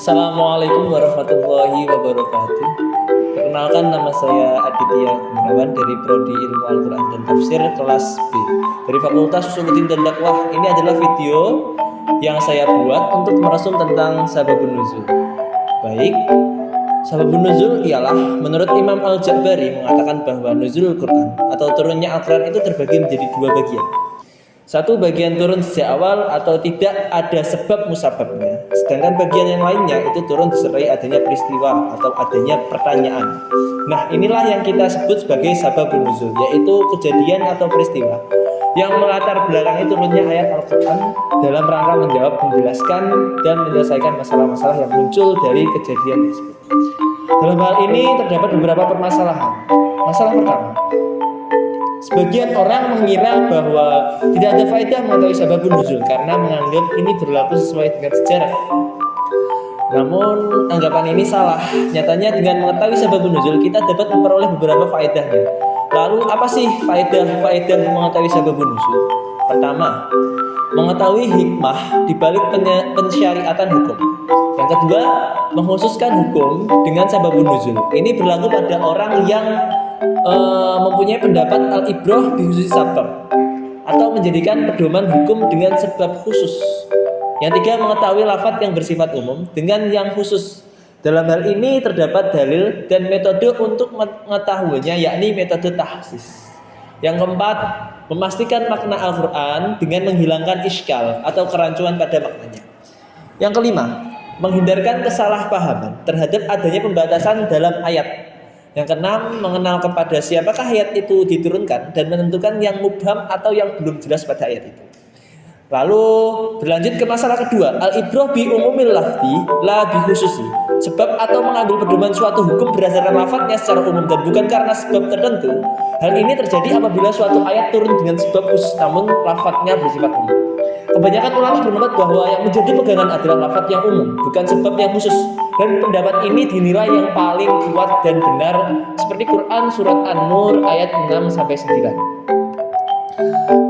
Assalamualaikum warahmatullahi wabarakatuh. Perkenalkan, nama saya Aditya Gunawan dari Prodi Ilmu Al-Quran dan Tafsir kelas B dari Fakultas Usuluddin dan Dakwah. Ini adalah video yang saya buat untuk merasum tentang sababun nuzul. Baik, sababun nuzul ialah menurut Imam Al-Ja'bari mengatakan bahwa nuzul Quran atau turunnya Al-Quran itu terbagi menjadi dua bagian. Satu, bagian turun sejak awal atau tidak ada sebab musababnya. Sedangkan bagian yang lainnya itu turun disertai adanya peristiwa atau adanya pertanyaan. Nah, inilah yang kita sebut sebagai sababun nuzul, yaitu kejadian atau peristiwa yang melatar belakangi turunnya ayat Al-Quran dalam rangka menjawab, menjelaskan, dan menyelesaikan masalah-masalah yang muncul dari kejadian tersebut. Dalam hal ini terdapat beberapa permasalahan. Masalah pertama, sebagian orang mengira bahwa tidak ada faedah mengetahui sababun nuzul karena menganggap ini berlaku sesuai dengan sejarah. Namun anggapan ini salah. Nyatanya dengan mengetahui sababun nuzul kita dapat memperoleh beberapa faedahnya. Lalu apa sih faedah mengetahui sababun nuzul? Pertama, mengetahui hikmah di balik pensyariatan hukum. Yang kedua, mengkhususkan hukum dengan sababun nuzul. Ini berlaku pada orang yang mempunyai pendapat al-ibrah bi khususi sabab atau menjadikan pedoman hukum dengan sebab khusus. Yang tiga, mengetahui lafadz yang bersifat umum dengan yang khusus. Dalam hal ini terdapat dalil dan metode untuk mengetahuinya, yakni metode tahsis. Yang keempat, memastikan makna Al-Quran dengan menghilangkan iskal atau kerancuan pada maknanya. Yang kelima, menghindarkan kesalahpahaman terhadap adanya pembatasan dalam ayat. Yang keenam, mengenal kepada siapakah ayat itu diturunkan dan menentukan yang mubham atau yang belum jelas pada ayat itu. Lalu berlanjut ke masalah kedua, al-ibrah bi umumil lafzi la bi khususi. Sebab atau mengambil pedoman suatu hukum berdasarkan lafadznya secara umum dan bukan karena sebab tertentu. Hal ini terjadi apabila suatu ayat turun dengan sebab khusus namun lafadznya bersifat umum. Kebanyakan ulama berpendapat bahwa yang menjadi pegangan adalah lafadz yang umum, bukan sebab yang khusus. Dan pendapat ini dinilai yang paling kuat dan benar seperti Quran surat An-Nur ayat 6 sampai 9.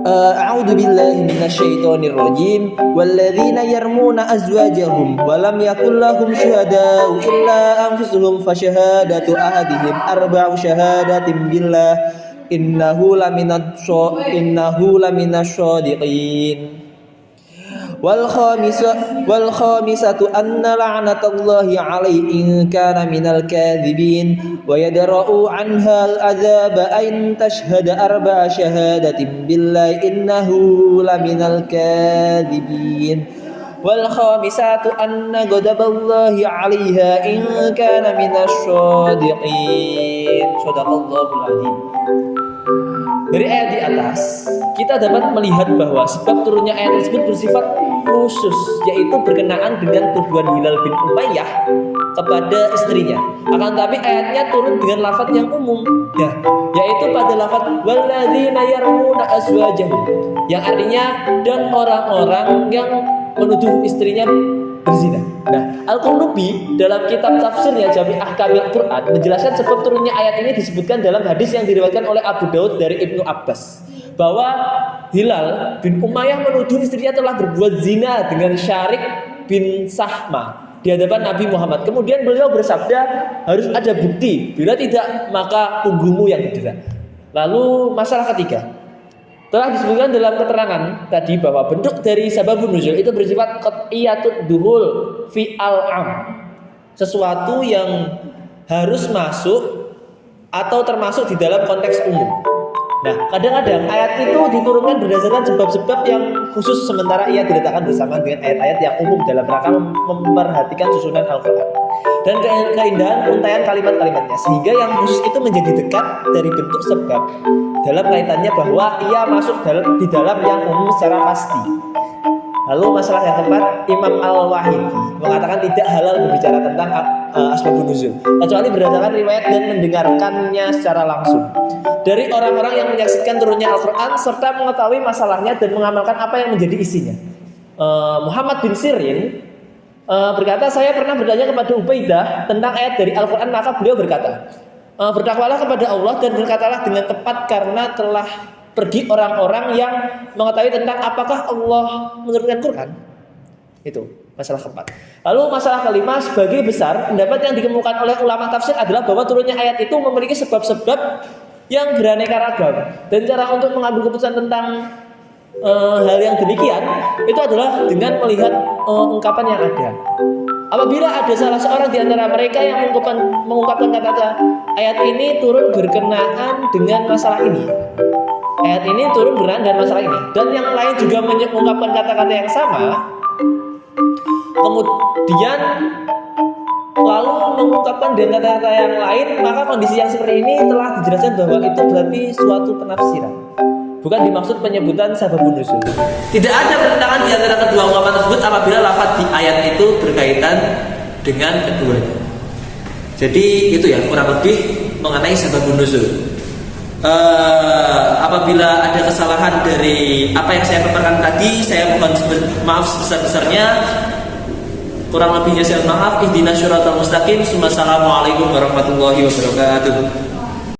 A'udzu billahi minasyaitonir rajim. Walladzina yarmuna azwajahum wa lam yakul lahum syuhada'u illa anfusuhum fa syahadatu ahadihim arba'u syahadatin billah innahu laminasyshadiqin. Wal khamisatu anna la'natallahi 'alaihi in kana minal kadhibin wa yadra'u 'anha al-'adzaba an tashhada arba'a syahadatin billahi innahu laminal kadhibin. Wal khamisatu anna ghadaballahi 'alaiha in kana minasyshadiqin. Shadaqallahul 'adzim. Dari ayat di atas, kita dapat melihat bahwa sebab turunnya ayat tersebut bersifat khusus, yaitu berkenaan dengan tuduhan Hilal bin Umayyah kepada istrinya. Akan tetapi ayatnya turun dengan lafadz yang umum, yaitu pada lafadz walladzina yarmuna azwajahum, yang artinya dan orang-orang yang menuduh istrinya berzina. Nah, Al-Qurtubi dalam kitab tafsirnya Jami' Ahkamil Quran menjelaskan sebab turunnya ayat ini disebutkan dalam hadis yang diriwayatkan oleh Abu Daud dari Ibnu Abbas bahwa Hilal bin Umayyah menuduh istrinya telah berbuat zina dengan Syarik bin Sahma di hadapan Nabi Muhammad. Kemudian beliau bersabda, harus ada bukti, bila tidak maka punggungmu yang didera. Lalu masalah ketiga, telah disebutkan dalam keterangan tadi bahwa bentuk dari sababun nuzul itu bersifat qat'iyatud duhul fi al-am, sesuatu yang harus masuk atau termasuk di dalam konteks umum. Nah, kadang-kadang ayat itu diturunkan berdasarkan sebab-sebab yang khusus sementara ia diletakkan bersama dengan ayat-ayat yang umum dalam rangka memperhatikan susunan Al-Quran dan keindahan untaian kalimat-kalimatnya, sehingga yang khusus itu menjadi dekat dari bentuk sebab dalam kaitannya bahwa ia masuk di dalam yang umum secara pasti. Lalu masalah yang keempat, Imam Al-Wahidi mengatakan tidak halal berbicara tentang asbabun nuzul kecuali berdasarkan riwayat dan mendengarkannya secara langsung dari orang-orang yang menyaksikan turunnya Al-Quran serta mengetahui masalahnya dan mengamalkan apa yang menjadi isinya. Muhammad bin Sirin berkata, saya pernah bertanya kepada Ubaidah tentang ayat dari Al-Quran, maka beliau berkata, bertakwalah kepada Allah dan berkatalah dengan tepat karena telah pergi orang-orang yang mengetahui tentang apakah Allah menurunkan Quran. Itu. Masalah keempat. Lalu masalah kelima, sebagai besar pendapat yang dikemukakan oleh ulama tafsir adalah bahwa turunnya ayat itu memiliki sebab-sebab yang beraneka ragam, dan cara untuk mengambil keputusan tentang hal yang demikian itu adalah dengan melihat ungkapan yang ada. Apabila ada salah seorang di antara mereka yang mengungkapkan kata-kata ayat ini turun berkenaan dengan masalah ini, ayat ini turun berkenaan dengan masalah ini, dan yang lain juga mengungkapkan kata-kata yang sama, kemudian lalu mengungkapkan dengan kata-kata yang lain, maka kondisi yang seperti ini telah dijelaskan bahwa itu berarti suatu penafsiran, bukan dimaksud penyebutan sababun nuzul. Tidak ada pertentangan di antara kedua ungkapan tersebut apabila lafaz di ayat itu berkaitan dengan keduanya. Jadi itu ya kurang lebih mengenai sababun nuzul. Apabila ada kesalahan dari apa yang saya paparkan tadi, saya mohon maaf sebesar-besarnya. Kurang lebihnya saya maaf. Ihdinas syiratal mustaqim. Assalamualaikum warahmatullahi wabarakatuh.